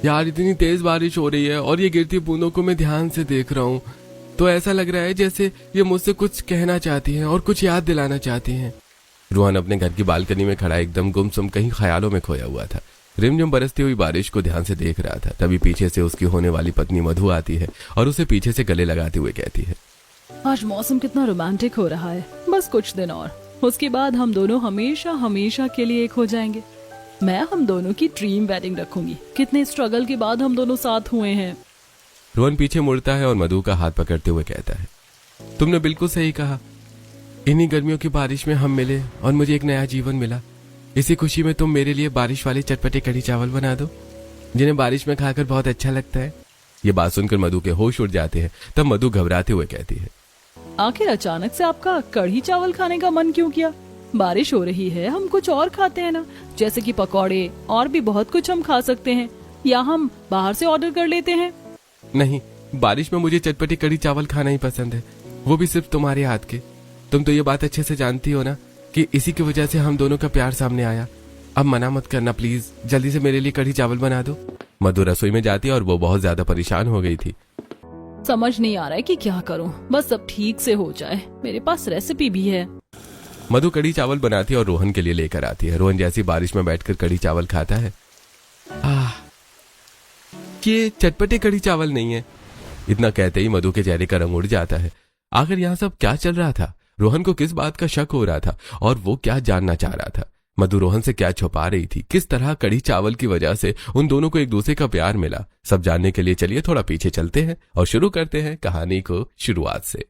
यार इतनी तेज बारिश हो रही है और ये गिरती बूंदों को मैं ध्यान से देख रहा हूँ तो ऐसा लग रहा है जैसे ये मुझसे कुछ कहना चाहती हैं और कुछ याद दिलाना चाहती हैं। रोहन अपने घर की बालकनी में खड़ा एकदम गुमसुम कहीं ख्यालों में खोया हुआ था। रिमझिम बरसती हुई बारिश को ध्यान से देख रहा था। तभी पीछे से उसकी होने वाली पत्नी मधु आती है और उसे पीछे से गले लगाते हुए कहती है, आज मौसम कितना रोमांटिक हो रहा है। बस कुछ दिन और, उसके बाद हम दोनों हमेशा हमेशा के लिए एक हो जाएंगे। मैं हम दोनों की ड्रीम वेडिंग रखूंगी। कितने स्ट्रगल के बाद हम दोनों साथ हुए हैं। रोहन पीछे मुड़ता है और मधु का हाथ पकड़ते हुए कहता है, तुमने बिल्कुल सही कहा। इन्हीं गर्मियों की बारिश में हम मिले और मुझे एक नया जीवन मिला। इसी खुशी में तुम मेरे लिए बारिश वाले चटपटे कढ़ी चावल बना दो, जिन्हें बारिश में खाकर बहुत अच्छा लगता है। ये बात सुनकर मधु के होश उड़ जाते हैं। तब मधु घबराते हुए कहती है, आखिर अचानक से आपका कढ़ी चावल खाने का मन क्यों किया? बारिश हो रही है, हम कुछ और खाते हैं ना, जैसे कि पकौड़े और भी बहुत कुछ हम खा सकते हैं, या हम बाहर से ऑर्डर कर लेते हैं। नहीं, बारिश में मुझे चटपटी कढ़ी चावल खाना ही पसंद है, वो भी सिर्फ तुम्हारे हाथ के। तुम तो ये बात अच्छे से जानती हो ना कि इसी की वजह से हम दोनों का प्यार सामने आया। अब मना मत करना प्लीज, जल्दी से मेरे लिए कढ़ी चावल बना दो। मधु रसोई में जाती है और वो बहुत ज्यादा परेशान हो गई थी। समझ नहीं आ रहा है कि क्या करूं, बस सब ठीक से हो जाए। मेरे पास रेसिपी भी है। मधु कढ़ी चावल बनाती है और रोहन के लिए लेकर आती है। रोहन जैसी बारिश में बैठकर कढ़ी चावल खाता है, ये चटपटे कढ़ी चावल नहीं है। इतना कहते ही मधु के चेहरे का रंग उड़ जाता है। आखिर यहाँ सब क्या चल रहा था? रोहन को किस बात का शक हो रहा था और वो क्या जानना चाह रहा था? मधु रोहन से क्या छुपा रही थी? किस तरह कढ़ी चावल की वजह से उन दोनों को एक दूसरे का प्यार मिला? सब जानने के लिए चलिए थोड़ा पीछे चलते हैं और शुरू करते हैं कहानी को शुरुआत से।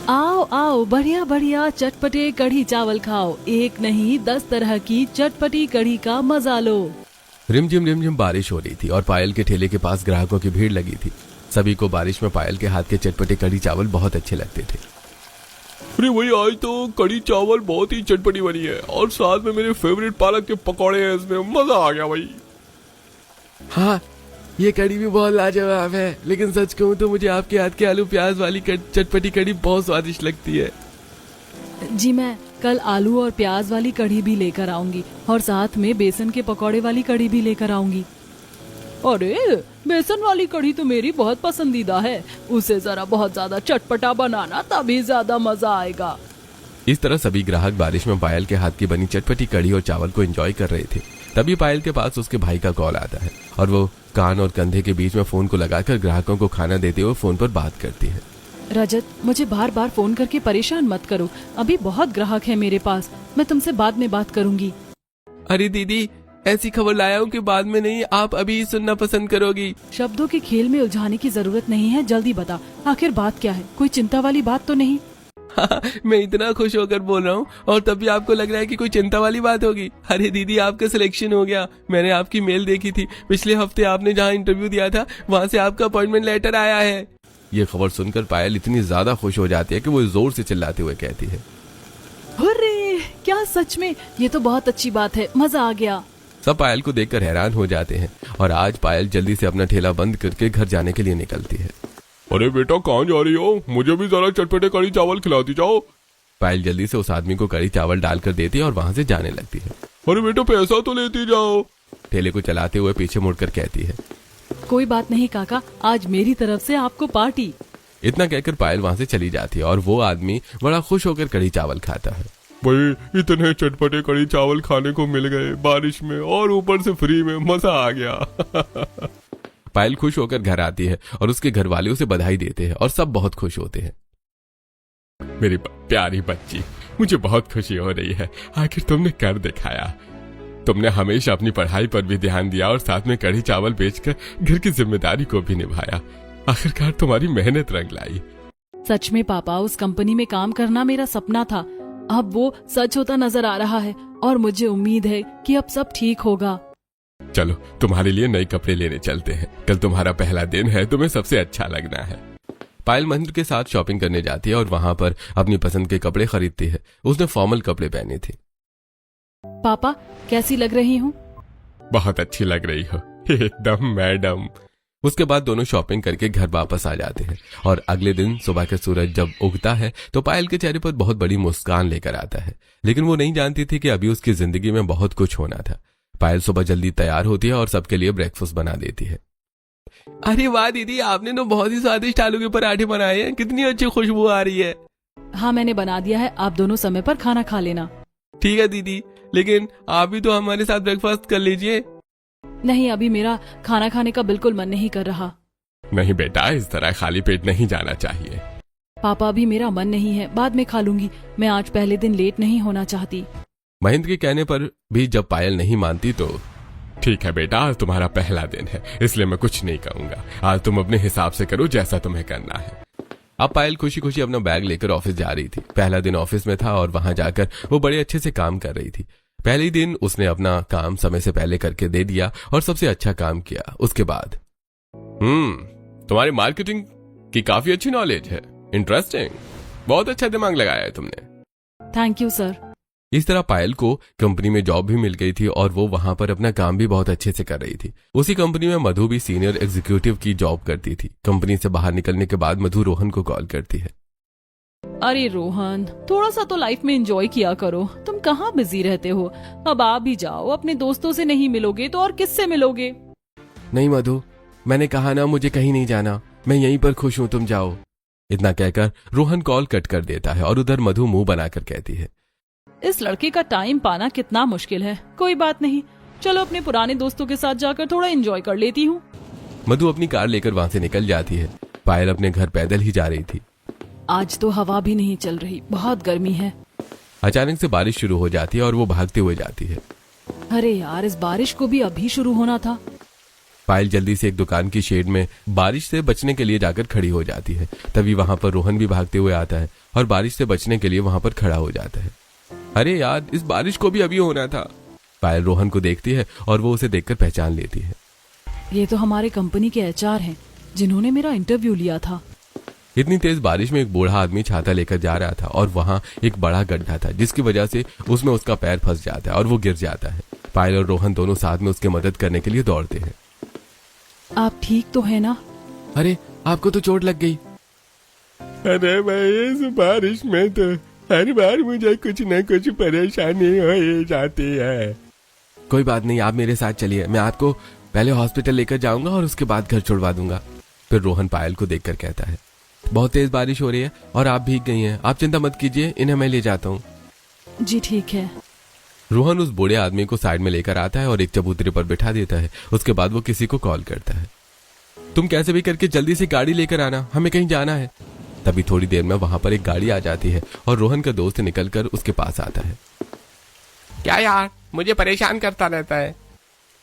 आओ आओ, बढ़िया बढ़िया चटपटे कढ़ी चावल खाओ। एक नहीं 10 तरह की चटपटी कढ़ी का मजा लो। रिमझिम बारिश हो रही थी और पायल के ठेले के पास ग्राहकों की भीड़ लगी थी। सभी को बारिश में पायल के हाथ के चटपटे कढ़ी चावल बहुत अच्छे लगते थे। अरे भाई, आज तो कढ़ी चावल बहुत ही चटपटी बनी है और साथ में मेरे फेवरेट पालक के पकौड़े हैं। इसमें मजा आ गया भाई। हाँ, ये कढ़ी भी बहुत लाजवाब है, लेकिन सच कहूँ तो मुझे आपके हाथ के आलू प्याज वाली चटपटी कढ़ी बहुत स्वादिष्ट लगती है। जी, मैं कल आलू और प्याज वाली कढ़ी भी लेकर आऊंगी और साथ में बेसन के पकौड़े वाली कढ़ी भी लेकर आऊंगी। अरे, बेसन वाली कढ़ी तो मेरी बहुत पसंदीदा है। उसे जरा बहुत ज्यादा चटपटा बनाना, तभी ज्यादा मजा आएगा। इस तरह सभी ग्राहक बारिश में पायल के हाथ की बनी चटपटी कढ़ी और चावल को एंजॉय कर रहे थे। तभी पायल के पास उसके भाई का कॉल आता है और वो कान और कंधे के बीच में फोन को लगाकर ग्राहकों को खाना देते हुए फोन पर बात करती है। रजत, मुझे बार बार फोन करके परेशान मत करो। अभी बहुत ग्राहक है मेरे पास, मैं तुमसे बाद में बात करूंगी। अरे दीदी, ऐसी खबर लाया हूँ कि बाद में नहीं, आप अभी सुनना पसंद करोगी। शब्दों के खेल में उलझाने की जरूरत नहीं है, जल्दी बता आखिर बात क्या है। कोई चिंता वाली बात तो नहीं? हाँ, मैं इतना खुश होकर बोल रहा हूँ और तब भी आपको लग रहा है कि कोई चिंता वाली बात होगी। अरे दीदी, आपका सिलेक्शन हो गया। मैंने आपकी मेल देखी थी। पिछले हफ्ते आपने जहाँ इंटरव्यू दिया था वहाँ से आपका अपॉइंटमेंट लेटर आया है। ये खबर सुनकर पायल इतनी ज्यादा खुश हो जाती है कि वो जोर से चिल्लाते हुए कहती है, अरे क्या सच में? ये तो बहुत अच्छी बात है, मजा आ गया। सब पायल को देखकर हैरान हो जाते हैं और आज पायल जल्दी से अपना ठेला बंद करके घर जाने के लिए निकलती है। अरे बेटा, कहाँ जा रही हो? मुझे भी जरा चटपटे कढ़ी चावल खिलाती जाओ। पायल जल्दी से उस आदमी को कढ़ी चावल डालकर देती है और वहाँ से जाने लगती है। अरे बेटा, पैसा तो लेती जाओ। ठेले को चलाते हुए पीछे मुड़कर कहती है, कोई बात नहीं काका, आज मेरी तरफ से आपको पार्टी। इतना कहकर पायल वहाँ से चली जाती है और वो आदमी बड़ा खुश होकर कढ़ी चावल खाता है। भाई, इतने चटपटे कढ़ी चावल खाने को मिल गए बारिश में और ऊपर से फ्री में, मजा आ गया। पायल खुश होकर घर आती है और उसके घर वाले उसे बधाई देते हैं और सब बहुत खुश होते हैं। मेरी प्यारी बच्ची, मुझे बहुत खुशी हो रही है। आखिर तुमने कर दिखाया। तुमने हमेशा अपनी पढ़ाई पर भी ध्यान दिया और साथ में कढ़ी चावल बेचकर घर की जिम्मेदारी को भी निभाया। आखिरकार तुम्हारी मेहनत रंग लाई। सच में पापा, उस कंपनी में काम करना मेरा सपना था। अब वो सच होता नजर आ रहा है और मुझे उम्मीद है कि अब सब ठीक होगा। चलो, तुम्हारे लिए नए कपड़े लेने चलते हैं। कल तुम्हारा पहला दिन है, तुम्हें सबसे अच्छा लगना है। पायल महेंद्र के साथ शॉपिंग करने जाती है और वहाँ पर अपनी पसंद के कपड़े खरीदती है। उसने फॉर्मल कपड़े पहने थे। पापा, कैसी लग रही हूँ? बहुत अच्छी लग रही हो, एकदम मैडम। उसके बाद दोनों शॉपिंग करके घर वापस आ जाते हैं और अगले दिन सुबह का सूरज जब उगता है तो पायल के चेहरे पर बहुत बड़ी मुस्कान लेकर आता है। लेकिन वो नहीं जानती थी कि अभी उसकी जिंदगी में बहुत कुछ होना था। पायल सुबह जल्दी तैयार होती है और सबके लिए ब्रेकफास्ट बना देती है। अरे वाह दीदी, आपने तो बहुत ही स्वादिष्ट आलू के पराठे बनाए हैं, कितनी अच्छी खुशबू आ रही है। हाँ मैंने बना दिया है, आप दोनों समय पर खाना खा लेना। ठीक है दीदी, लेकिन आप भी तो हमारे साथ ब्रेकफास्ट कर लीजिए। नहीं, अभी मेरा खाना खाने का बिल्कुल मन नहीं कर रहा। नहीं बेटा, इस तरह खाली पेट नहीं जाना चाहिए। पापा, अभी मेरा मन नहीं है, बाद में खा लूंगी। मैं आज पहले दिन लेट नहीं होना चाहती। महेंद्र के कहने पर भी जब पायल नहीं मानती तो ठीक है बेटा, आज तुम्हारा पहला दिन है, इसलिए मैं कुछ नहीं कहूंगा। आज तुम अपने हिसाब से करो जैसा तुम्हें करना है। अब पायल खुशी खुशी अपना बैग लेकर ऑफिस जा रही थी। पहला दिन ऑफिस में था और वहां जाकर वो बड़े अच्छे से काम कर रही थी। पहले ही दिन उसने अपना काम समय से पहले करके दे दिया और सबसे अच्छा काम किया। उसके बाद तुम्हारी मार्केटिंग की काफी अच्छी नॉलेज है, इंटरेस्टिंग, बहुत अच्छा दिमाग लगाया है तुमने। Thank you sir. इस तरह पायल को कंपनी में जॉब भी मिल गई थी और वो वहां पर अपना काम भी बहुत अच्छे से कर रही थी। उसी कंपनी में मधु भी सीनियर एग्जीक्यूटिव की जॉब करती थी। कंपनी से बाहर निकलने के बाद मधु रोहन को कॉल करती है। अरे रोहन, थोड़ा सा तो लाइफ में एंजॉय किया करो। तुम कहाँ बिजी रहते हो? अब आप भी जाओ, अपने दोस्तों से नहीं मिलोगे तो और किससे मिलोगे? नहीं मधु, मैंने कहा ना मुझे कहीं नहीं जाना, मैं यहीं पर खुश हूँ, तुम जाओ। इतना कहकर रोहन कॉल कट कर देता है और उधर मधु मुंह बनाकर कहती है, इस लड़के का टाइम पाना कितना मुश्किल है। कोई बात नहीं, चलो अपने पुराने दोस्तों के साथ जाकर थोड़ा एंजॉय कर लेती हूँ। मधु अपनी कार लेकर वहां से निकल जाती है। पायल अपने घर पैदल ही जा रही थी। आज तो हवा भी नहीं चल रही, बहुत गर्मी है। अचानक से बारिश शुरू हो जाती है और वो भागते हुए जाती है। अरे यार, इस बारिश को भी अभी शुरू होना था। पायल जल्दी से एक दुकान की शेड में बारिश से बचने के लिए जाकर खड़ी हो जाती है। तभी वहां पर रोहन भी भागते हुए आता है और बारिश से बचने के लिए वहां पर खड़ा हो जाता है। अरे यार, इस बारिश को भी अभी होना था। पायल रोहन को देखती है और वो उसे देखकर पहचान लेती है। ये तो हमारे कंपनी के एचआर हैं, जिन्होंने मेरा इंटरव्यू लिया था। इतनी तेज बारिश में एक बूढ़ा आदमी छाता लेकर जा रहा था और वहां एक बड़ा गड्ढा था, जिसकी वजह से उसमें उसका पैर फंस जाता है और वो गिर जाता है। पायल और रोहन दोनों साथ में उसकी मदद करने के लिए दौड़ते हैं। आप ठीक तो है ना? अरे, आपको तो चोट लग गई। अरे भाई, इस बारिश में तो हर बार मुझे कुछ न कुछ परेशानी हो ही जाती है। कोई बात नहीं, आप मेरे साथ चलिए, मैं आपको पहले हॉस्पिटल लेकर जाऊंगा और उसके बाद घर छुड़वा दूंगा। फिर रोहन पायल को देखकर कहता है, बहुत तेज बारिश हो रही है और आप भीग गई हैं, आप चिंता मत कीजिए, इन्हें मैं ले जाता हूँ। जी ठीक है। रोहन उस बूढ़े आदमी को साइड में लेकर आता है और एक चबूतरे पर बिठा देता है। उसके बाद वो किसी को कॉल करता है, तुम कैसे भी करके जल्दी से गाड़ी लेकर आना, हमें कहीं जाना है। तभी थोड़ी देर में वहां पर एक गाड़ी आ जाती है और रोहन का दोस्त निकलकर उसके पास आता है। क्या यार, मुझे परेशान करता रहता है।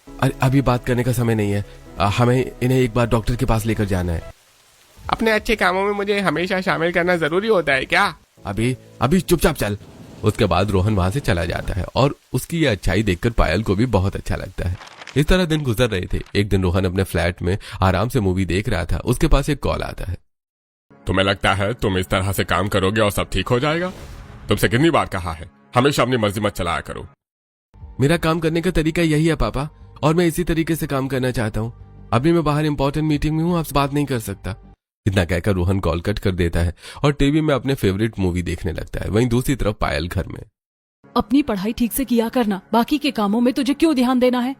अरे अभी बात करने का समय नहीं है, हमें इन्हें एक बार डॉक्टर के पास लेकर जाना है। अपने अच्छे कामों में मुझे हमेशा शामिल करना जरूरी होता है क्या? अभी चुपचाप चल। उसके बाद रोहन वहां से चला जाता है और उसकी ये अच्छाई देखकर पायल को भी बहुत अच्छा लगता है। इस तरह दिन गुजर रहे थे। एक दिन रोहन अपने फ्लैट में आराम से मूवी देख रहा था। उसके पास एक कॉल आता है। तुम्हें लगता है तुम इस तरह से काम करोगे और सब ठीक हो जाएगा? तुमसे कितनी बार कहा है, हमेशा अपनी मर्जी मत चलाया करो। मेरा काम करने का तरीका यही है पापा, और मैं इसी तरीके से काम करना चाहता हूँ। अभी मैं बाहर इंपॉर्टेंट मीटिंग में हूँ, आपसे बात नहीं कर सकता। इतना कहकर रोहन कॉल कट कर देता है और टीवी में अपने फेवरेट मूवी देखने लगता है। वहीं दूसरी तरफ पायल घर में, अपनी पढ़ाई ठीक से किया करना, बाकी के कामों में तुझे क्यों ध्यान देना है?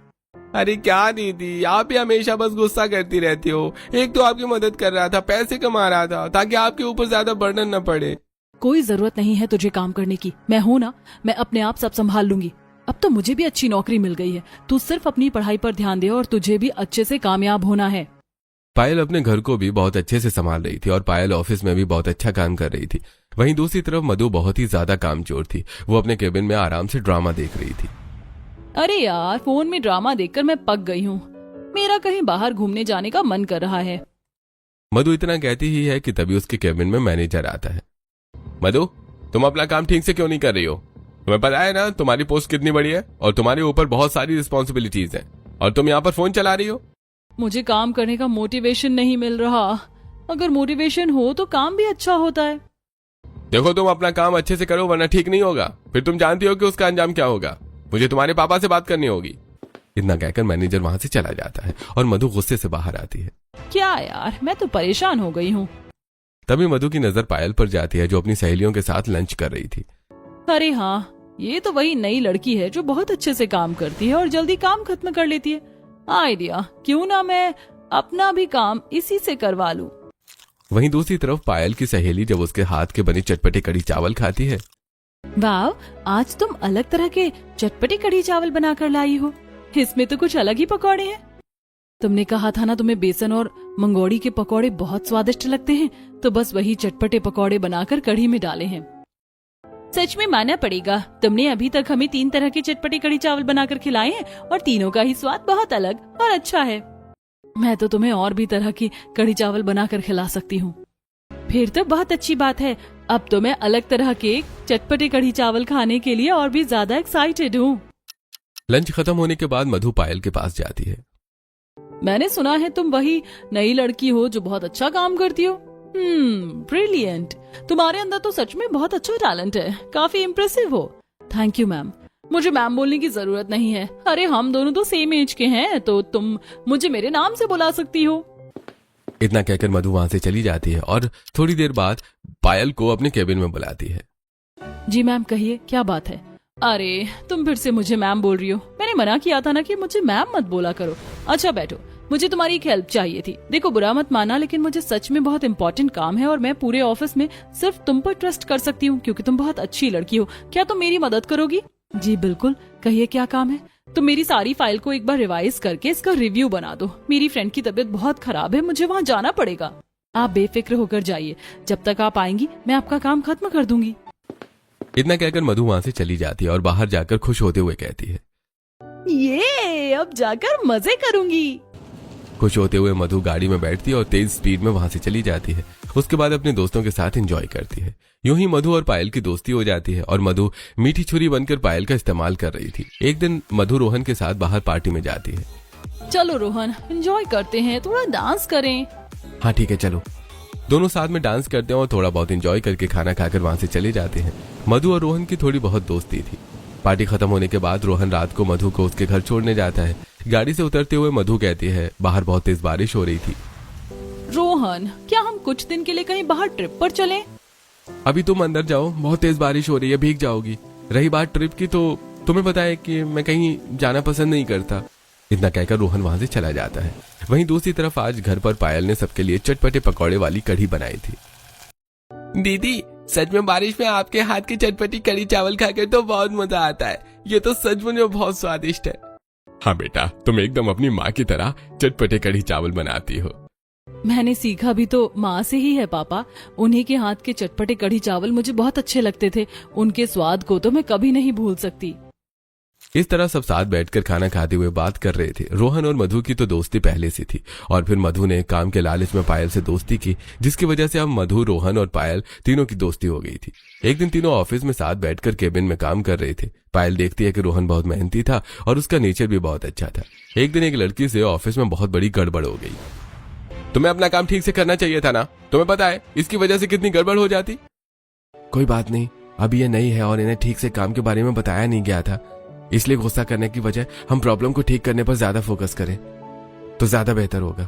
अरे क्या दीदी, आप ही हमेशा बस गुस्सा करती रहती हो। एक तो आपकी मदद कर रहा था, पैसे कमा रहा था ताकि आपके ऊपर ज्यादा बर्डन न पड़े। कोई जरूरत नहीं है तुझे काम करने की, मैं हूं ना, मैं अपने आप सब संभाल लूंगी। अब तो मुझे भी अच्छी नौकरी मिल गई है, तू सिर्फ अपनी पढ़ाई पर ध्यान दे और तुझे भी अच्छे से कामयाब होना है। पायल अपने घर को भी बहुत अच्छे से संभाल रही थी और पायल ऑफिस में भी बहुत अच्छा काम कर रही थी। वहीं दूसरी तरफ मधु बहुत ही ज्यादा कामचोर थी। वो अपने केबिन में आराम से ड्रामा देख रही थी। अरे यार, फोन में ड्रामा देखकर मैं पक गई हूँ। मेरा कहीं बाहर घूमने जाने का मन कर रहा है। मधु इतना कहती ही है कि तभी उसके केबिन में मैनेजर आता है। मधु, तुम अपना काम ठीक से क्यों नहीं कर रही हो? तुम्हें पता है ना तुम्हारी पोस्ट कितनी बड़ी है और तुम्हारे ऊपर बहुत सारी रिस्पॉन्सिबिलिटीज हैं, और तुम यहाँ पर फोन चला रही हो। मुझे काम करने का मोटिवेशन नहीं मिल रहा। अगर मोटिवेशन हो तो काम भी अच्छा होता है। देखो, तुम अपना काम अच्छे से करो वरना ठीक नहीं होगा। फिर तुम जानती हो कि उसका अंजाम क्या होगा। मुझे तुम्हारे पापा से बात करनी होगी। इतना कहकर मैनेजर वहां से चला जाता है और मधु गुस्से से बाहर आती है। क्या यार, मैं तो परेशान हो गई हूँ। तभी मधु की नजर पायल पर जाती है, जो अपनी सहेलियों के साथ लंच कर रही थी। अरे हाँ, ये तो वही नई लड़की है जो बहुत अच्छे से काम करती है और जल्दी काम खत्म कर लेती है। आइडिया, क्यों ना मैं अपना भी काम इसी से करवा लूं। वहीं दूसरी तरफ पायल की सहेली जब उसके हाथ के बने चटपटे कढ़ी चावल खाती है। वाह, आज तुम अलग तरह के चटपटे कढ़ी चावल बनाकर लाई हो। इसमें तो कुछ अलग ही पकौड़े हैं। तुमने कहा था ना तुम्हें बेसन और मंगोड़ी के पकौड़े बहुत स्वादिष्ट लगते हैं, तो बस वही चटपटे पकौड़े बनाकर कढ़ी में डाले हैं। सच में मानना पड़ेगा, तुमने अभी तक हमें 3 तरह के चटपटे कढ़ी चावल बनाकर खिलाए हैं और तीनों का ही स्वाद बहुत अलग और अच्छा है। मैं तो तुम्हें और भी तरह की कढ़ी चावल बनाकर खिला सकती हूँ। फिर तो बहुत अच्छी बात है। अब तो मैं अलग तरह के चटपटे कढ़ी चावल खाने के लिए और भी ज्यादा एक्साइटेड हूँ। लंच खत्म होने के बाद मधु पायल के पास जाती है। मैंने सुना है तुम वही नई लड़की हो जो बहुत अच्छा काम करती हो। ब्रिलियंट। तुम्हारे अंदर तो सच में बहुत अच्छा टैलेंट है, काफी इम्प्रेसिव हो। Thank you ma'am. मुझे मैम बोलने की जरूरत नहीं है। अरे हम दोनों तो सेम एज के हैं, तो तुम मुझे मेरे नाम से बुला सकती हो। इतना कहकर मधु वहां से चली जाती है और थोड़ी देर बाद पायल को अपने केबिन में बुलाती है। जी मैम, कहिए क्या बात है। अरे तुम फिर से मुझे मैम बोल रही हो। मैंने मना किया था ना कि मुझे मैम मत बोला करो। अच्छा बैठो, मुझे तुम्हारी एक हेल्प चाहिए थी। देखो बुरा मत माना, लेकिन मुझे सच में बहुत इंपॉर्टेंट काम है और मैं पूरे ऑफिस में सिर्फ तुम पर ट्रस्ट कर सकती हूँ क्योंकि तुम बहुत अच्छी लड़की हो। क्या तुम मेरी मदद करोगी? जी बिल्कुल, कहिए क्या काम है। तुम मेरी सारी फाइल को एक बार रिवाइज करके इसका रिव्यू बना दो। मेरी फ्रेंड की तबीयत बहुत खराब है, मुझे वहाँ जाना पड़ेगा। आप बेफिक्र होकर जाइए, जब तक आप आएंगी मैं आपका काम खत्म कर दूंगी। इतना कहकर मधु वहां से चली जाती है और बाहर जाकर खुश होते हुए कहती है, ये अब जाकर मजे करूंगी। खुश होते हुए मधु गाड़ी में बैठती है और तेज स्पीड में वहां से चली जाती है। उसके बाद अपने दोस्तों के साथ एंजॉय करती है। यूं ही मधु और पायल की दोस्ती हो जाती है और मधु मीठी छुरी बनकर पायल का इस्तेमाल कर रही थी। एक दिन मधु रोहन के साथ बाहर पार्टी में जाती है। चलो रोहन, एंजॉय करते हैं, थोड़ा डांस करें। हाँ ठीक है चलो। दोनों साथ में डांस करते हैं और थोड़ा बहुत एंजॉय करके खाना खाकर वहां से चले जाते हैं। मधु और रोहन की थोड़ी बहुत दोस्ती थी। पार्टी खत्म होने के बाद रोहन रात को मधु को उसके घर छोड़ने जाता है। गाड़ी से उतरते हुए मधु कहती है, बाहर बहुत तेज बारिश हो रही थी। रोहन, क्या हम कुछ दिन के लिए कहीं बाहर ट्रिप पर चलें? अभी तुम अंदर जाओ, बहुत तेज बारिश हो रही है, भीग जाओगी। रही बात ट्रिप की, तो तुम्हें पता है कि मैं कहीं जाना पसंद नहीं करता। इतना कहकर रोहन वहां से चला जाता है। वहीं दूसरी तरफ आज घर पर पायल ने सबके लिए चटपटे पकौड़े वाली कढ़ी बनाई थी। दीदी, सच में बारिश में आपके हाथ की चटपटी कढ़ी चावल खाकर तो बहुत मजा आता है। ये तो सच में बहुत स्वादिष्ट है। हाँ बेटा, तुम एकदम अपनी माँ की तरह चटपटे कढ़ी चावल बनाती हो। मैंने सीखा भी तो माँ से ही है पापा। उन्हीं के हाथ के चटपटे कढ़ी चावल मुझे बहुत अच्छे लगते थे। उनके स्वाद को तो मैं कभी नहीं भूल सकती। इस तरह सब साथ बैठकर खाना खाते हुए बात कर रहे थे। रोहन और मधु की तो दोस्ती पहले से थी और फिर मधु ने काम के लालच में पायल से दोस्ती की, जिसकी वजह से अब मधु, रोहन और पायल तीनों की दोस्ती हो गई थी। एक दिन तीनों ऑफिस में साथ बैठकर केबिन में काम कर रहे थे। पायल देखती है कि रोहन बहुत मेहनती था और उसका नेचर भी बहुत अच्छा था। एक दिन एक लड़की से ऑफिस में बहुत बड़ी गड़बड़ हो गई। तुम्हें अपना काम ठीक से करना चाहिए था ना, तुम्हें पता है इसकी वजह से कितनी गड़बड़ हो जाती। कोई बात नहीं, अभी ये नई है और इन्हें ठीक से काम के बारे में बताया नहीं गया था, इसलिए गुस्सा करने की वजह हम प्रॉब्लम को ठीक करने पर ज्यादा फोकस करें तो ज्यादा बेहतर होगा।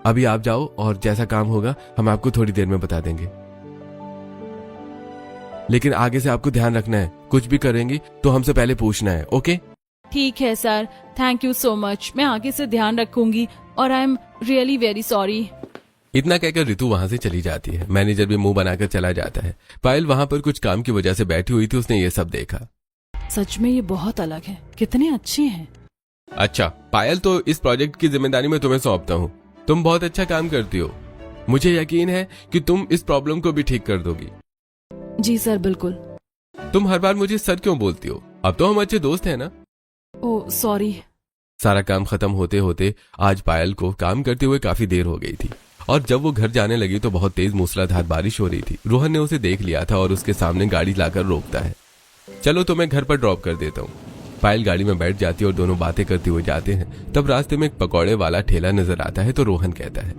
अभी आप जाओ और जैसा काम होगा हम आपको थोड़ी देर में बता देंगे। लेकिन आगे से आपको ध्यान रखना है, कुछ भी करेंगी तो हमसे पहले पूछना है, ओके? ठीक है sir, thank you so much. मैं आगे से ध्यान रखूंगी और I am really very sorry. इतना कहकर रितु वहां से चली जाती है। मैनेजर भी मुंह बनाकर चला जाता है। पायल वहां पर कुछ काम की वजह से बैठी हुई थी, उसने ये सब देखा। सच में ये बहुत अलग है, कितने अच्छे हैं। अच्छा पायल, तो इस प्रोजेक्ट की जिम्मेदारी मैं तुम्हें सौंपता हूँ। तुम बहुत अच्छा काम करती हो, मुझे यकीन है कि तुम इस प्रॉब्लम को भी ठीक कर दोगी। जी सर, बिल्कुल। तुम हर बार मुझे सर क्यों बोलती हो? अब तो हम अच्छे दोस्त हैं ना। Oh sorry. सारा काम खत्म होते होते आज पायल को काम करते हुए काफी देर हो गई थी और जब वो घर जाने लगी तो बहुत तेज मूसलाधार बारिश हो रही थी। रोहन ने उसे देख लिया था और उसके सामने गाड़ी लाकर रोकता है। चलो तो मैं घर पर ड्रॉप कर देता हूँ। पायल गाड़ी में बैठ जाती है और दोनों बातें करते हुए जाते हैं। तब रास्ते में एक पकौड़े वाला ठेला नजर आता है तो रोहन कहता है,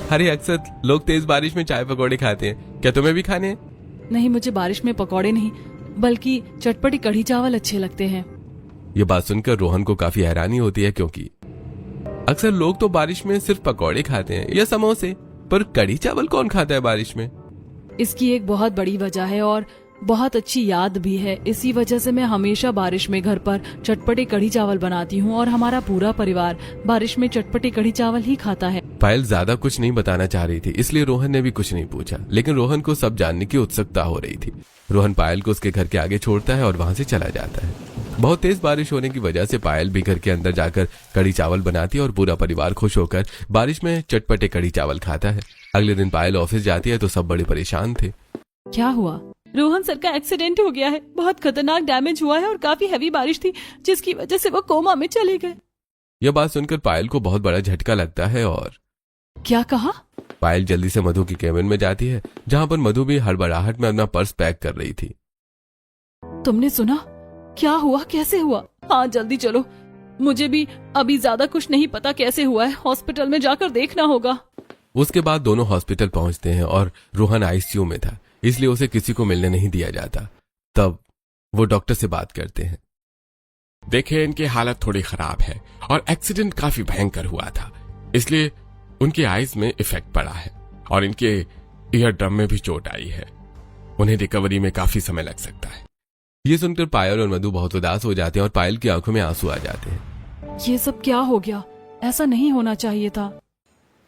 अरे अक्सर लोग तेज बारिश में चाय पकौड़े खाते हैं, क्या तुम्हें भी खाने हैं? नहीं, मुझे बारिश में पकौड़े नहीं बल्कि चटपटी कढ़ी चावल अच्छे लगते हैं। ये बात सुनकर रोहन को काफी हैरानी होती है क्योंकि अक्सर लोग तो बारिश में सिर्फ पकौड़े खाते हैं या समोसे, पर कढ़ी चावल कौन खाता है बारिश में? इसकी एक बहुत बड़ी वजह है और बहुत अच्छी याद भी है। इसी वजह से मैं हमेशा बारिश में घर पर चटपटे कढ़ी चावल बनाती हूँ और हमारा पूरा परिवार बारिश में चटपटे कढ़ी चावल ही खाता है। पायल ज्यादा कुछ नहीं बताना चाह रही थी, इसलिए रोहन ने भी कुछ नहीं पूछा, लेकिन रोहन को सब जानने की उत्सुकता हो रही थी। रोहन पायल को उसके घर के आगे छोड़ता है और वहां से चला जाता है। बहुत तेज बारिश होने की वजह से पायल भी घर के अंदर जाकर कढ़ी चावल बनाती है और पूरा परिवार खुश होकर बारिश में चटपटे कढ़ी चावल खाता है। अगले दिन पायल ऑफिस जाती है तो सब बड़े परेशान थे। क्या हुआ? रोहन सर का एक्सीडेंट हो गया है। बहुत खतरनाक डैमेज हुआ है और काफी हैवी बारिश थी जिसकी वजह से वो कोमा में चले गए। यह बात सुनकर पायल को बहुत बड़ा झटका लगता है और क्या कहा? पायल जल्दी से मधु की केबिन में जाती है, जहां पर मधु भी हड़बड़ाहट में अपना पर्स पैक कर रही थी। तुमने सुना? क्या हुआ? कैसे हुआ? हाँ जल्दी चलो, मुझे भी अभी ज्यादा कुछ नहीं पता कैसे हुआ है। हॉस्पिटल में जाकर देखना होगा। उसके बाद दोनों हॉस्पिटल पहुंचते हैं और रोहन आईसीयू में था, इसलिए उसे किसी को मिलने नहीं दिया जाता। तब वो डॉक्टर से बात करते हैं। देखिए, इनकी हालत थोड़ी खराब है और एक्सीडेंट काफी भयंकर हुआ था, इसलिए उनकी आईज में इफेक्ट पड़ा है और इनके ईयर ड्रम में भी चोट आई है। उन्हें रिकवरी में काफी समय लग सकता है। ये सुनकर पायल और मधु बहुत उदास हो जाते हैं और पायल की आंखों में आंसू आ जाते हैं। ये सब क्या हो गया? ऐसा नहीं होना चाहिए था।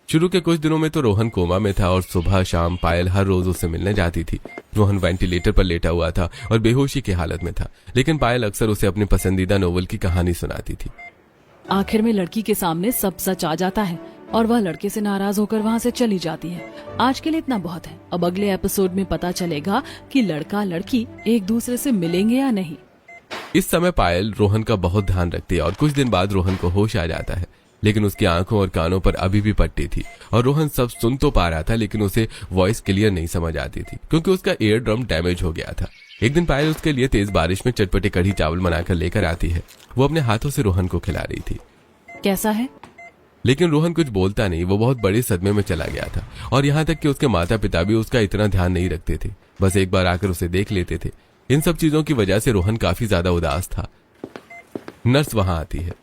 शुरू के कुछ दिनों में तो रोहन कोमा में था और सुबह शाम पायल हर रोज उससे मिलने जाती थी। रोहन वेंटिलेटर पर लेटा हुआ था और बेहोशी की हालत में था, लेकिन पायल अक्सर उसे अपनी पसंदीदा नोवेल की कहानी सुनाती थी। आखिर में लड़की के सामने सब सच आ जाता है और वह लड़के से नाराज होकर वहाँ से चली जाती है। आज के लिए इतना बहुत है। अब अगले एपिसोड में पता चलेगा कि लड़का लड़की एक दूसरे से मिलेंगे या नहीं। इस समय पायल रोहन का बहुत ध्यान रखती है और कुछ दिन बाद रोहन को होश आ जाता है, लेकिन उसकी आंखों और कानों पर अभी भी पट्टी थी और रोहन सब सुन तो पा रहा था, लेकिन उसे वॉइस क्लियर नहीं समझ आती थी क्योंकि उसका ईयर ड्रम डैमेज हो गया था। एक दिन पायल उसके लिए तेज बारिश में चटपटे कढ़ी चावल बनाकर लेकर आती है। वो अपने हाथों से रोहन को खिला रही थी। कैसा है? लेकिन रोहन कुछ बोलता नहीं। वो बहुत बड़े सदमे में चला गया था और यहाँ तक कि उसके माता पिता भी उसका इतना ध्यान नहीं रखते थे, बस एक बार आकर उसे देख लेते थे। इन सब चीजों की वजह से रोहन काफी ज्यादा उदास था। नर्स वहां आती है।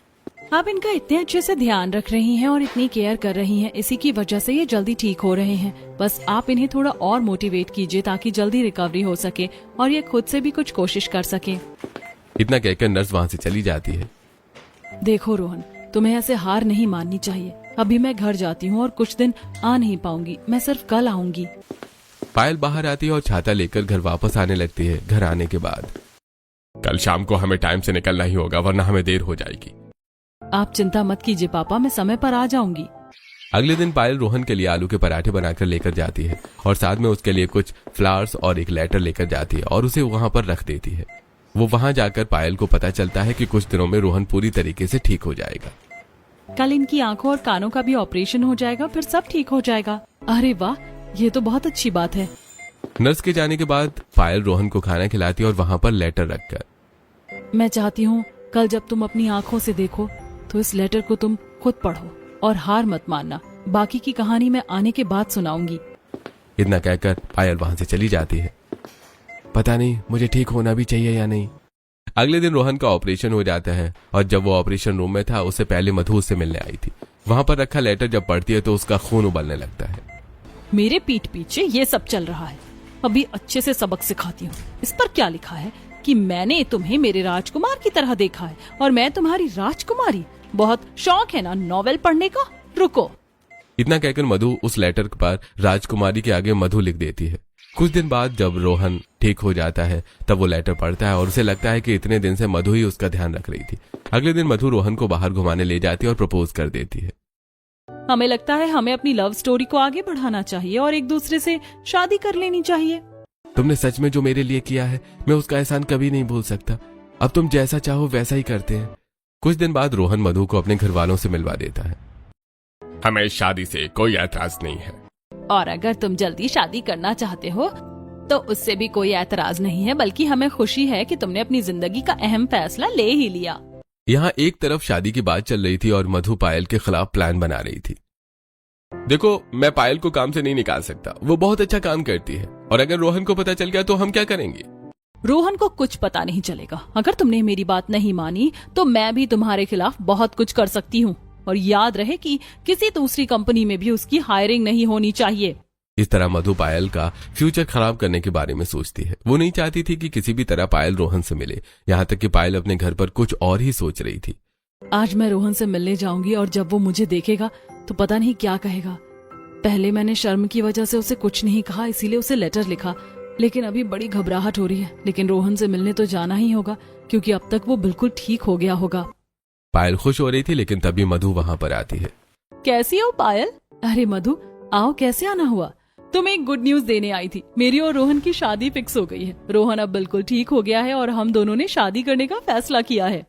आप इनका इतने अच्छे से ध्यान रख रही हैं और इतनी केयर कर रही हैं, इसी की वजह से ये जल्दी ठीक हो रहे हैं। बस आप इन्हें थोड़ा और मोटिवेट कीजिए ताकि जल्दी रिकवरी हो सके और ये खुद से भी कुछ कोशिश कर सके। इतना कहकर नर्स वहां से चली जाती है। देखो रोहन, तुम्हें ऐसे हार नहीं माननी चाहिए। अभी मैं घर जाती हूँ और कुछ दिन आ नहीं पाऊंगी, मैं सिर्फ कल आऊंगी। पायल बाहर आती है और छाता लेकर घर वापस आने लगती है। घर आने के बाद कल शाम को हमें टाइम से निकलना ही होगा, वरना हमें देर हो जाएगी। आप चिंता मत कीजिए पापा, मैं समय पर आ जाऊंगी। अगले दिन पायल रोहन के लिए आलू के पराठे बनाकर लेकर जाती है और साथ में उसके लिए कुछ फ्लावर्स और एक लेटर लेकर जाती है और उसे वहां पर रख देती है। वो वहां जाकर पायल को पता चलता है कि कुछ दिनों में रोहन पूरी तरीके से ठीक हो जाएगा। कल इनकी आंखों और कानों का भी ऑपरेशन हो जाएगा, फिर सब ठीक हो जाएगा। अरे वाह, ये तो बहुत अच्छी बात है। नर्स के जाने के बाद पायल रोहन को खाना खिलाती है और वहां पर लेटर रखकर। मैं चाहती हूँ कल जब तुम अपनी आंखों से देखो तो इस लेटर को तुम खुद पढ़ो और हार मत मानना। बाकी की कहानी मैं आने के बाद सुनाऊंगी। इतना कहकर पायल वहां से चली जाती है। पता नहीं मुझे ठीक होना भी चाहिए या नहीं। अगले दिन रोहन का ऑपरेशन हो जाता है और जब वो ऑपरेशन रूम में था उससे पहले मधु उससे मिलने आई थी। वहां पर रखा लेटर जब पढ़ती है तो उसका खून उबलने लगता है। मेरे पीठ पीछे ये सब चल रहा है। अभी अच्छे से सबक सिखाती हूँ। इस पर क्या लिखा है कि मैंने तुम्हें मेरे राजकुमार की तरह देखा है और मैं तुम्हारी राजकुमारी। बहुत शौक है ना नॉवेल पढ़ने का? रुको। इतना कहकर मधु उस लेटर पर राजकुमारी के आगे मधु लिख देती है। कुछ दिन बाद जब रोहन ठीक हो जाता है तब वो लेटर पढ़ता है और उसे लगता है कि इतने दिन से मधु ही उसका ध्यान रख रही थी। अगले दिन मधु रोहन को बाहर घुमाने ले जाती है और प्रपोज कर देती है। हमें लगता है हमें अपनी लव स्टोरी को आगे बढ़ाना चाहिए और एक दूसरे से शादी कर लेनी चाहिए। तुमने सच में जो मेरे लिए किया है मैं उसका एहसान कभी नहीं भूल सकता। अब तुम जैसा चाहो वैसा ही करते हैं। कुछ दिन बाद रोहन मधु को अपने घर वालों से मिलवा देता है। हमें इस शादी से कोई ऐतराज नहीं है और अगर तुम जल्दी शादी करना चाहते हो तो उससे भी कोई ऐतराज नहीं है, बल्कि हमें खुशी है कि तुमने अपनी जिंदगी का अहम फैसला ले ही लिया। यहाँ एक तरफ शादी की बात चल रही थी और मधु पायल के खिलाफ प्लान बना रही थी। देखो, मैं पायल को काम से नहीं निकाल सकता। वो बहुत अच्छा काम करती है और अगर रोहन को पता चल गया तो हम क्या करेंगे? रोहन को कुछ पता नहीं चलेगा। अगर तुमने मेरी बात नहीं मानी तो मैं भी तुम्हारे खिलाफ बहुत कुछ कर सकती हूँ। और याद रहे कि किसी दूसरी कंपनी में भी उसकी हायरिंग नहीं होनी चाहिए। इस तरह मधु पायल का फ्यूचर खराब करने के बारे में सोचती है। वो नहीं चाहती थी कि किसी भी तरह पायल रोहन से मिले, यहाँ तक कि पायल अपने घर पर कुछ और ही सोच रही थी। आज मैं रोहन से मिलने जाऊंगी और जब वो मुझे देखेगा तो पता नहीं क्या कहेगा। पहले मैंने शर्म की वजह से उसे कुछ नहीं कहा, इसीलिए उसे लेटर लिखा, लेकिन अभी बड़ी घबराहट हो रही है। लेकिन रोहन से मिलने तो जाना ही होगा क्योंकि अब तक वो बिल्कुल ठीक हो गया होगा। पायल खुश हो रही थी, लेकिन तभी मधु वहां पर आती है। कैसी हो पायल? अरे मधु आओ, कैसे आना हुआ? तुम्हें एक गुड न्यूज देने आई थी। मेरी और रोहन की शादी फिक्स हो गई है। रोहन अब बिल्कुल ठीक हो गया है और हम दोनों ने शादी करने का फैसला किया है।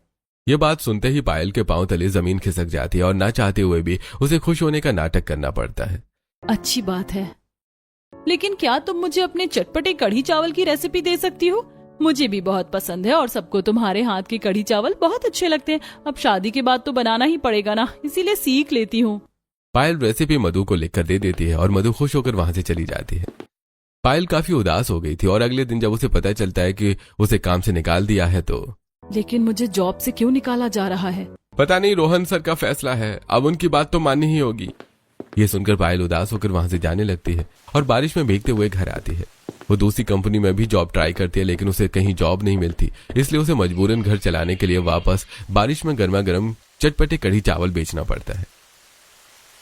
ये बात सुनते ही पायल के पांव तले जमीन खिसक जाती है और ना चाहते हुए भी उसे खुश होने का नाटक करना पड़ता है। अच्छी बात है, लेकिन क्या तुम मुझे अपने चटपटे कढ़ी चावल की रेसिपी दे सकती हो? मुझे भी बहुत पसंद है और सबको तुम्हारे हाथ के कढ़ी चावल बहुत अच्छे लगते हैं। अब शादी के बाद तो बनाना ही पड़ेगा ना, इसीलिए सीख लेती हूँ। पायल रेसिपी मधु को लिखकर दे देती है और मधु खुश होकर वहां से चली जाती है। पायल काफी उदास हो गई थी और अगले दिन जब उसे पता चलता है कि उसे काम से निकाल दिया है तो लेकिन मुझे जॉब से क्यों निकाला जा रहा है? पता नहीं, रोहन सर का फैसला है, अब उनकी बात तो माननी ही होगी। ये सुनकर पायल उदास होकर वहां से जाने लगती है और बारिश में भीगते हुए घर आती है। वो दूसरी कंपनी में भी जॉब ट्राई करती है, लेकिन उसे कहीं जॉब नहीं मिलती, इसलिए उसे मजबूरन घर चलाने के लिए वापस बारिश में गर्मा गर्म चटपटे कढ़ी चावल बेचना पड़ता है।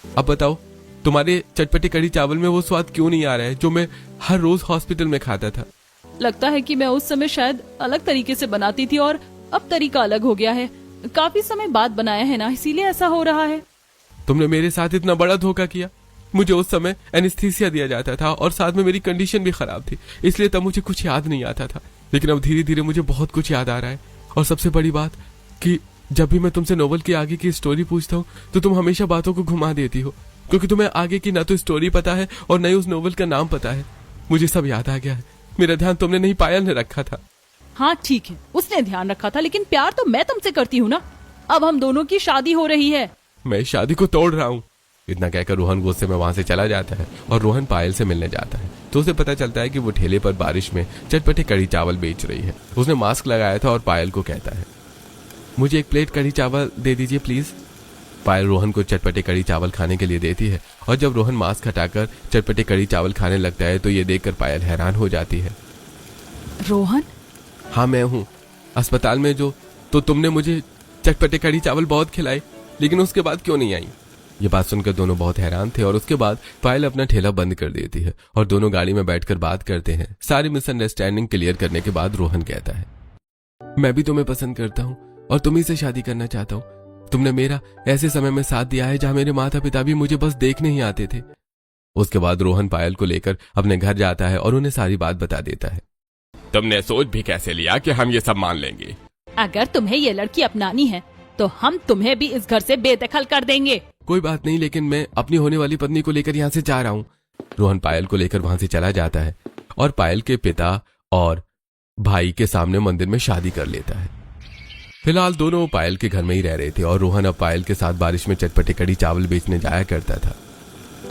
अब बताओ, तुम्हारे चटपटे कढ़ी चावल में वो स्वाद क्यों नहीं आ रहा है जो मैं हर रोज हॉस्पिटल में खाता था? लगता है कि मैं उस समय शायद अलग तरीके से बनाती थी और अब तरीका अलग हो गया है। काफी समय बाद बनाया है ना, इसीलिए ऐसा हो रहा है। तुमने मेरे साथ इतना बड़ा धोखा किया। मुझे उस समय एनेस्थीसिया दिया जाता था और साथ में मेरी कंडीशन भी खराब थी, इसलिए तब मुझे कुछ याद नहीं आता था, लेकिन अब धीरे धीरे मुझे बहुत कुछ याद आ रहा है। और सबसे बड़ी बात कि जब भी मैं तुमसे नोवेल के आगे की स्टोरी पूछता हूँ तो तुम हमेशा बातों को घुमा देती हो, क्योंकि तुम्हें आगे की ना तो स्टोरी पता है और न ही उस नोवेल का नाम पता है। मुझे सब याद आ गया है। मेरा ध्यान तुमने नहीं, पायल ने रखा था। हाँ ठीक है, उसने ध्यान रखा था, लेकिन प्यार तो मैं तुमसे करती हूँ ना। अब हम दोनों की शादी हो रही है। मैं इस शादी को तोड़ रहा हूँ। इतना कहकर रोहन गुस्से में वहां से चला जाता है और रोहन पायल से मिलने जाता है तो उसे पता चलता है कि वो ठेले पर बारिश में चटपटे कढ़ी चावल बेच रही है। उसने मास्क लगाया था और पायल को कहता है, मुझे एक प्लेट कढ़ी चावल दे दीजिए प्लीज। पायल रोहन को चटपटे कढ़ी चावल खाने के लिए देती है और जब रोहन मास्क हटाकर चटपटे कढ़ी चावल खाने लगता है तो ये देखकर पायल हैरान हो जाती है। रोहन? हाँ मैं हूँ। अस्पताल में जो तो तुमने मुझे चटपटे कढ़ी चावल बहुत खिलाए, लेकिन उसके बाद क्यों नहीं आई? ये बात सुनकर दोनों बहुत हैरान थे और उसके बाद पायल अपना ठेला बंद कर देती है और दोनों गाड़ी में बैठकर बात करते हैं। सारी मिसअंडरस्टैंडिंग क्लियर करने के बाद रोहन कहता है, मैं भी तुम्हें पसंद करता हूँ और तुम्ही से शादी करना चाहता हूँ। तुमने मेरा ऐसे समय में साथ दिया है जहाँ मेरे माता पिता भी मुझे बस देखने ही आते थे। उसके बाद रोहन पायल को लेकर अपने घर जाता है और उन्हें सारी बात बता देता है। तुमने सोच भी कैसे लिया कि हम ये सब मान लेंगे? अगर तुम्हें ये लड़की अपनानी है तो हम तुम्हें भी इस घर से बेदखल कर देंगे। कोई बात नहीं, लेकिन मैं अपनी होने वाली पत्नी को लेकर यहाँ से जा रहा हूँ। रोहन पायल को लेकर वहां से चला जाता है और पायल के पिता और भाई के सामने मंदिर में शादी कर लेता है। फिलहाल दोनों पायल के घर में ही रह रहे थे और रोहन अब पायल के साथ बारिश में चटपटे कढ़ी चावल बेचने जाया करता था।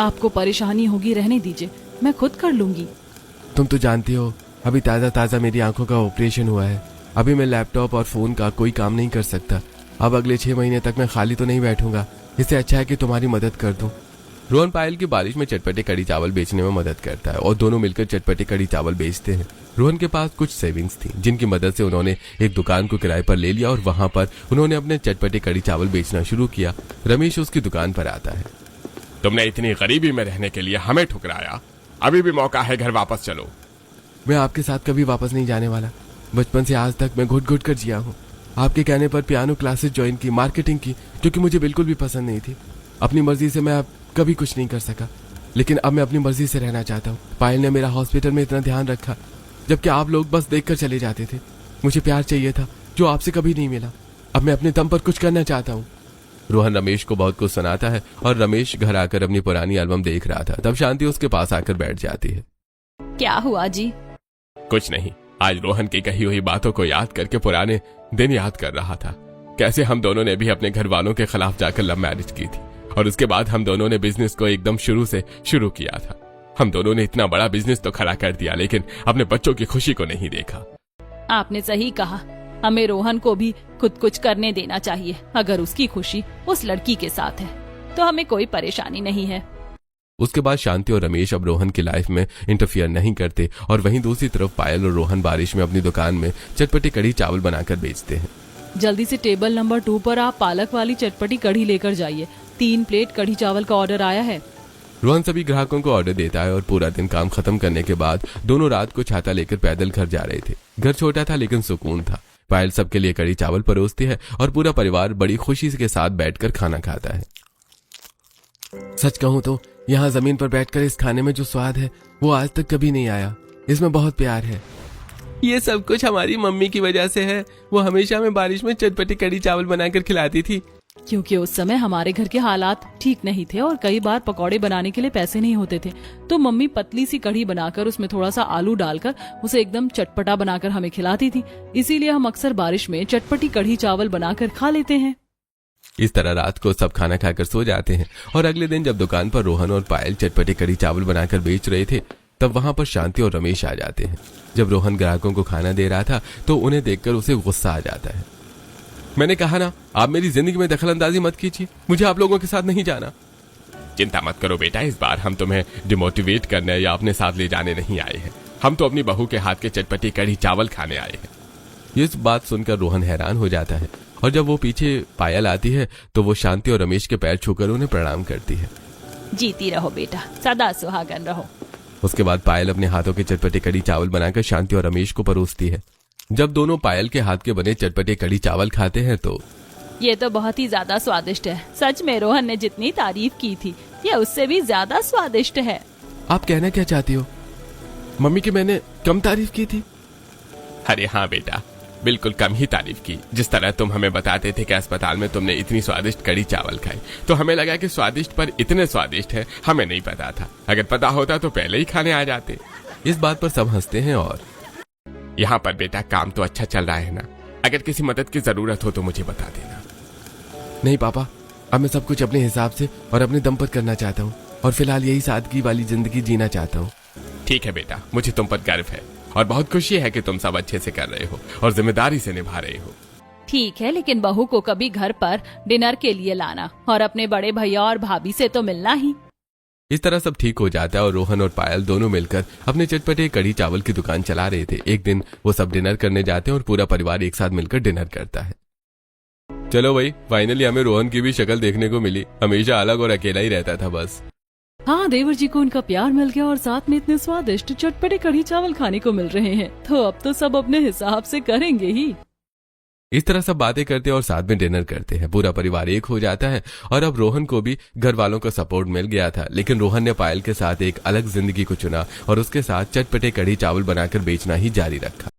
आपको परेशानी होगी, रहने दीजिए, मैं खुद कर लूंगी। तुम तो जानती हो, अभी ताजा ताजा मेरी आंखों का ऑपरेशन हुआ है। अभी मैं लैपटॉप और फोन का कोई काम नहीं कर सकता। अब अगले 6 महीने तक मैं खाली तो नहीं बैठूंगा। इससे अच्छा है कि तुम्हारी मदद कर दूं। रोहन पायल की बारिश में चटपटे कढ़ी चावल बेचने में मदद करता है और दोनों मिलकर चटपटे कढ़ी चावल बेचते हैं। रोहन के पास कुछ सेविंग्स थी जिनकी मदद से उन्होंने एक दुकान को किराए पर ले लिया और वहां पर उन्होंने अपने चटपटे कढ़ी चावल बेचना शुरू किया। रमेश उसकी दुकान पर आता है। तुमने इतनी गरीबी में रहने के लिए हमें ठुकराया, अभी भी मौका है, घर वापस चलो। मैं आपके साथ कभी वापस नहीं जाने वाला। बचपन से आज तक मैं घुट घुट कर जिया हूँ। आपके कहने पर पियानो क्लासेस ज्वाइन की, मार्केटिंग की, जो कि मुझे बिल्कुल भी पसंद नहीं थी। अपनी मर्जी से मैं अब कभी कुछ नहीं कर सका, लेकिन अब मैं अपनी मर्जी से रहना चाहता हूँ। पायल ने मेरा हॉस्पिटल में इतना ध्यान रखा, जबकि आप लोग बस देखकर चले जाते थे। मुझे प्यार चाहिए था जो आपसे कभी नहीं मिला। अब मैं अपने दम पर कुछ करना चाहता हूँ। रोहन रमेश को बहुत कुछ सुनाता है और रमेश घर आकर अपनी पुरानी एल्बम देख रहा था। तब शांति उसके पास आकर बैठ जाती है। क्या हुआ जी? कुछ नहीं, आज रोहन की कही हुई बातों को याद करके पुराने दिन याद कर रहा था। कैसे हम दोनों ने भी अपने घर वालों के खिलाफ जाकर लव मैरिज की थी और उसके बाद हम दोनों ने बिजनेस को एकदम शुरू से शुरू किया था। हम दोनों ने इतना बड़ा बिजनेस तो खड़ा कर दिया, लेकिन अपने बच्चों की खुशी को नहीं देखा। आपने सही कहा, हमें रोहन को भी खुद कुछ करने देना चाहिए। अगर उसकी खुशी उस लड़की के साथ है तो हमें कोई परेशानी नहीं है। उसके बाद शांति और रमेश अब रोहन की लाइफ में इंटरफियर नहीं करते और वहीं दूसरी तरफ पायल और रोहन बारिश में अपनी दुकान में चटपटी कढ़ी चावल बनाकर बेचते हैं। जल्दी से टेबल नंबर 2 पर आप पालक वाली चटपटी कढ़ी लेकर जाइए। 3 प्लेट कढ़ी चावल का ऑर्डर आया है। रोहन सभी ग्राहकों को ऑर्डर देता है और पूरा दिन काम खत्म करने के बाद दोनों रात को छाता लेकर पैदल घर जा रहे थे। घर छोटा था लेकिन सुकून था। पायल सबके लिए कढ़ी चावल परोसती है और पूरा परिवार बड़ी खुशी के साथ बैठकर खाना खाता है। सच कहूं तो यहाँ जमीन पर बैठकर इस खाने में जो स्वाद है वो आज तक कभी नहीं आया। इसमें बहुत प्यार है। ये सब कुछ हमारी मम्मी की वजह से है। वो हमेशा हमें बारिश में चटपटी कढ़ी चावल बनाकर खिलाती थी। क्योंकि उस समय हमारे घर के हालात ठीक नहीं थे और कई बार पकौड़े बनाने के लिए पैसे नहीं होते थे, तो मम्मी पतली सी कढ़ी बनाकर उसमें थोड़ा सा आलू डालकर उसे एकदम चटपटा बनाकर हमें खिलाती थी। इसीलिए हम अक्सर बारिश में चटपटी कढ़ी चावल बनाकर खा लेते हैं। इस तरह रात को सब खाना खाकर सो जाते हैं और अगले दिन जब दुकान पर रोहन और पायल चटपटी कढ़ी चावल बनाकर बेच रहे थे तब वहां पर शांति और रमेश आ जाते हैं। जब रोहन ग्राहकों को खाना दे रहा था तो उन्हें देखकर उसे गुस्सा आ जाता है। मैंने कहा ना, आप मेरी जिंदगी में दखलंदाजी मत कीजिए। मुझे आप लोगों के साथ नहीं जाना। चिंता मत करो बेटा, इस बार हम तुम्हें डिमोटिवेट करने या अपने साथ ले जाने नहीं आए हैं। हम तो अपनी बहू के हाथ के चटपटी कढ़ी चावल खाने आए हैं। ये बात सुनकर रोहन हैरान हो जाता है और जब वो पीछे पायल आती है तो वो शांति और रमेश के पैर छूकर उन्हें प्रणाम करती है। जीती रहो बेटा, सदा सुहागन रहो। उसके बाद पायल अपने हाथों के चटपटे कढ़ी चावल बनाकर शांति और रमेश को परोसती है। जब दोनों पायल के हाथ के बने चटपटे कढ़ी चावल खाते हैं तो ये तो बहुत ही ज्यादा स्वादिष्ट है। सच में रोहन ने जितनी तारीफ की थी ये उससे भी ज्यादा स्वादिष्ट है। आप कहना क्या चाहती हो? मम्मी की मैंने कम तारीफ की थी? अरे हाँ बेटा, बिल्कुल कम ही तारीफ की। जिस तरह तुम हमें बताते थे कि अस्पताल में तुमने इतनी स्वादिष्ट कढ़ी चावल खाई तो हमें लगा कि स्वादिष्ट पर इतने स्वादिष्ट है, हमें नहीं पता था। अगर पता होता तो पहले ही खाने आ जाते। इस बात पर सब हंसते हैं और यहाँ पर बेटा काम तो अच्छा चल रहा है ना? अगर किसी मदद की जरूरत हो तो मुझे बता देना। नहीं पापा, अब मैं सब कुछ अपने हिसाब से और अपने दम पर करना चाहता हूँ और फिलहाल यही सादगी वाली जिंदगी जीना चाहता हूँ। ठीक है बेटा, मुझे तुम पर गर्व है और बहुत खुशी है कि तुम सब अच्छे से कर रहे हो और जिम्मेदारी से निभा रहे हो। ठीक है, लेकिन बहू को कभी घर पर डिनर के लिए लाना और अपने बड़े भैया और भाभी से तो मिलना ही। इस तरह सब ठीक हो जाता है और रोहन और पायल दोनों मिलकर अपने चटपटे कढ़ी चावल की दुकान चला रहे थे। एक दिन वो सब डिनर करने जाते हैं और पूरा परिवार एक साथ मिलकर डिनर करता है। चलो भाई, फाइनली हमें रोहन की भी शक्ल देखने को मिली। हमेशा अलग और अकेला ही रहता था बस। हाँ, देवर जी को उनका प्यार मिल गया और साथ में इतने स्वादिष्ट चटपटे कढ़ी चावल खाने को मिल रहे हैं, तो अब तो सब अपने हिसाब से करेंगे ही। इस तरह सब बातें करते हैं और साथ में डिनर करते हैं। पूरा परिवार एक हो जाता है और अब रोहन को भी घर वालों का सपोर्ट मिल गया था, लेकिन रोहन ने पायल के साथ एक अलग जिंदगी को चुना और उसके साथ चटपटे कढ़ी चावल बनाकर बेचना ही जारी रखा।